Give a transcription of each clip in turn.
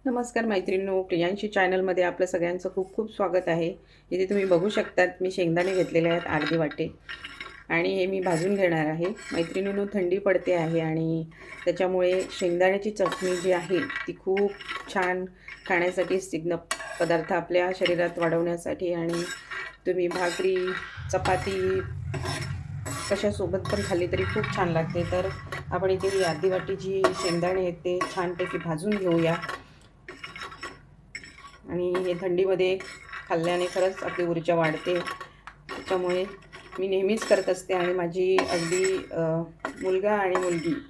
नमस्कार मैत्रिणींनो, प्रियांशी चॅनलमध्ये आपलं सगळ्यांचं खूप खूप स्वागत आहे। इथे तुम्ही बघू शकतात मी शेंगदाणे घेतलेले आहेत अर्धी वाटी आणि हे मी भाजून घेणार आहे। मैत्रिणींनो, थंडी पडते आहे आणि त्याच्यामुळे शेंगदाण्याची चटणी जी आहे ती खूप छान खाण्यासाठी स्निग्ध पदार्थ आपल्या शरीरात वाढवण्यासाठी आणि तुम्ही भाकरी चपाती कशासोबत पण खाल्ली तरी खूप छान लागते। तर आपण इथे ही अर्धी वाटी जी शेंगदाणे आहेत ते छानपैकी भाजून घेऊया आणि हे थंडीमध्ये खाल्ल्याने खरंच आपली ऊर्जा वाढते। त्याच्यामुळे मी नेहमीच करत असते आणि माझी अगदी मुलगा आणि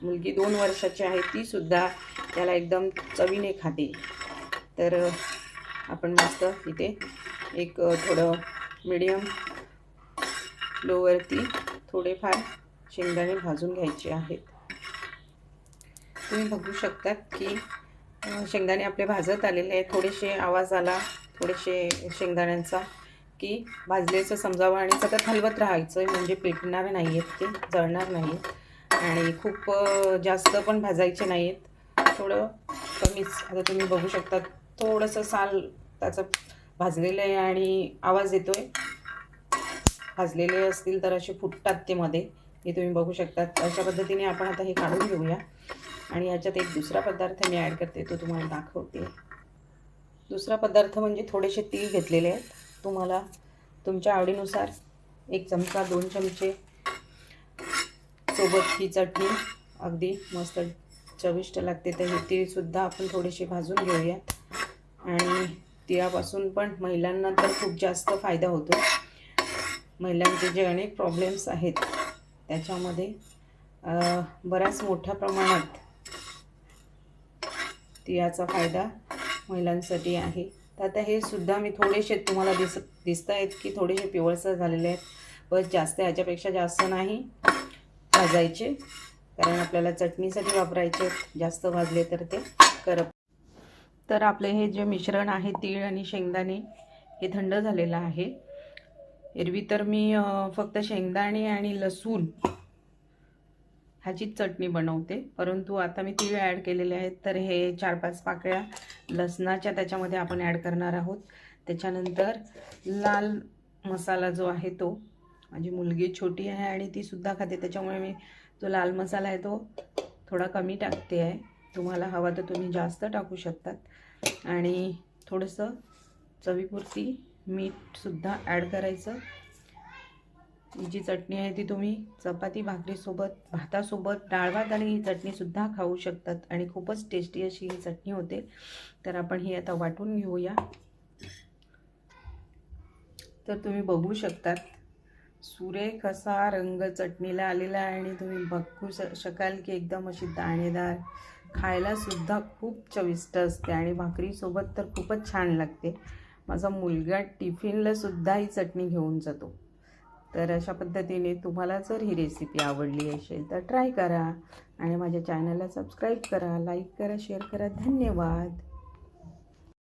मुलगी 2 वर्षाची आहे, तीसुद्धा त्याला एकदम चवीने खाते। तर आपण मस्त इथे एक थोडं मीडियम लोवरती थोडेफार शेंगदाणे भाजून घ्यायचे आहेत। तुम्ही बघू शकता की शेंगदाणे आपले भाजत आलेले आहेत। थोडेसे आवाज आला थोडेसे शेंगदाण्यांचा की भाजलेचं समजावं आणि सतत हलवत राहायचं, म्हणजे पेटणार नाही आहेत, ते जळणार नाही आणि खूप जास्त पण भाजायचे नाही आहेत, थोडं कमीच। आता तुम्ही बघू शकता थोडंसं साल त्याचं भाजलेलं आहे आणि आवाज येतो आहे। भाजलेले असतील तर असे फुटतात ते मध्ये, हे तुम्ही बघू शकता। अशा पद्धतीने आपण आता हे काढून घेऊया आणि याच्यात एक दुसरा पदार्थ मी ॲड करते, तो तुम्हाला दाखवते। दुसरा पदार्थ म्हणजे थोडेसे तीळ घेतलेले आहेत, तुम्हाला तुमच्या आवडीनुसार 1 चमचा 2 चमचे सोबत ही चटणी अगदी मस्त चविष्ट लागते। तर हे तीळसुद्धा आपण थोडेसे भाजून घेऊयात आणि तिळापासून पण महिलांना तर खूप जास्त फायदा होतो। महिलांचे जे अनेक प्रॉब्लेम्स आहेत त्याच्यामध्ये बऱ्याच मोठ्या प्रमाणात तिळाचा फायदा महिलांसाठी आहे। तर आता हे सुद्धा मी थोडेसे तुम्हाला दिसत आहेत की थोडेसे पिवळसर झालेले आहेत, बस जास्त ह्याच्यापेक्षा जास्त नाही भाजायचे, कारण आपल्याला चटणीसाठी वापरायचे। जास्त भाजले तर ते करप। तर आपले हे जे मिश्रण आहे तीळ आणि शेंगदाणे हे थंड झालेलं आहे। एरवी तर मी फक्त शेंगदाणे आणि लसूण ह्याची चटणी बनवते, परंतु आता मी तीळ ॲड केलेले आहेत, तर हे 4-5 पाकळ्या लसणाच्या त्याच्यामध्ये आपण ॲड करणार आहोत। त्याच्यानंतर लाल मसाला जो आहे तो, माझी मुलगी छोटी आहे आणि ती सुद्धा खाते, त्याच्यामुळे मी जो लाल मसाला आहे तो थोडा कमी टाकते आहे। तुम्हाला हवा तर तुम्ही जास्त टाकू शकतात आणि थोडंसं चवीपुरती मीठसुद्धा ॲड करायचं। ही जी चटणी आहे ती तुम्ही चपाती भाकरीसोबत भातासोबत डाळ भात आणि ही चटणीसुद्धा खाऊ शकतात आणि खूपच टेस्टी अशी ही चटणी होते। तर आपण ही आता वाटून घेऊया। तर तुम्ही बघू शकतात सुरेख असा रंग चटणीला आलेला आहे आणि तुम्ही बघू शकाल की एकदम अशी दाणेदार, खायलासुद्धा खूप चविष्ट असते आणि भाकरीसोबत तर खूपच छान लागते। माझा मुलगा टिफिनलासुद्धा ही चटणी घेऊन जातो। तर अशा पद्धतीने तुम्हाला जर ही रेसिपी आवडली असेल तर ट्राय करा आणि माझ्या चॅनलला सबस्क्राईब करा, लाईक करा, शेअर करा। धन्यवाद।